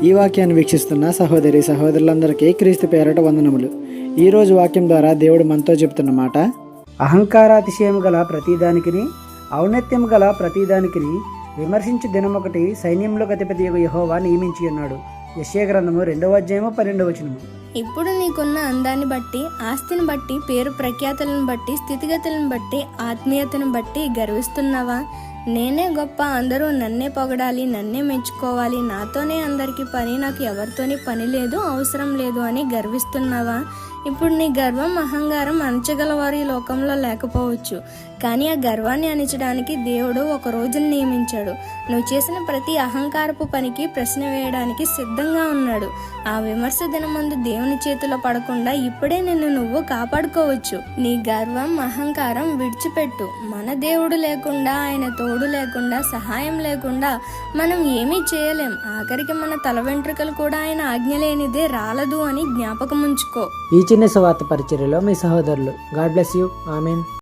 ఈ వాక్యాన్ని వీక్షిస్తున్న సహోదరి సహోదరులందరికీ క్రీస్తు పేరట వందనములు. ఈరోజు వాక్యం ద్వారా దేవుడు మనతో చెప్తున్న మాట: అహంకారాతిశయము గల ప్రతిదానికిని ఔన్నత్యము గల ప్రతిదానికిని విమర్శించు దినమొకటి సైన్యములకు అధిపతి యెహోవా నియమించి ఉన్నాడు. యెషయా గ్రంథము 2వ అధ్యాయము 12వ వచనము. ఇప్పుడు నీకున్న అందాన్ని బట్టి, ఆస్తిని బట్టి, పేరు ప్రఖ్యాతులను బట్టి, స్థితిగతులను బట్టి, ఆత్మీయతను బట్టి గర్విస్తున్నావా? నేనే గొప్ప, అందరూ నన్నే పొగడాలి, నన్నే మెచ్చుకోవాలి, నాతోనే అందరికీ పని, నాకు ఎవరితోని పని లేదు, అవసరం లేదు అని గర్విస్తున్నావా? ఇప్పుడు నీ గర్వం, అహంకారం అణచగలవారు ఈ లోకంలో లేకపోవచ్చు, కానీ ఆ గర్వాన్ని అణచడానికి దేవుడు ఒక రోజును నియమించాడు. నువ్వు చేసిన ప్రతి అహంకారపు పనికి ప్రశ్న వేయడానికి సిద్ధంగా ఉన్నాడు. ఆ విమర్శ దినమందు దేవుని చేతిలో పడకుండా ఇప్పుడే నిన్ను నువ్వు కాపాడుకోవచ్చు. నీ గర్వం, అహంకారం విడిచిపెట్టు. మన దేవుడు లేకుండా, ఆయన తోడు లేకుండా, సహాయం లేకుండా మనం ఏమీ చేయలేం. ఆఖరికి మన తల వెంట్రుకలు కూడా ఆయన ఆజ్ఞ లేనిదే రాలదు అని జ్ఞాపకం ఉంచుకో. ఈ చిన్న సువార్త పరిచర్యలో మీ సహోదరులు. God bless you. ఆమేన్.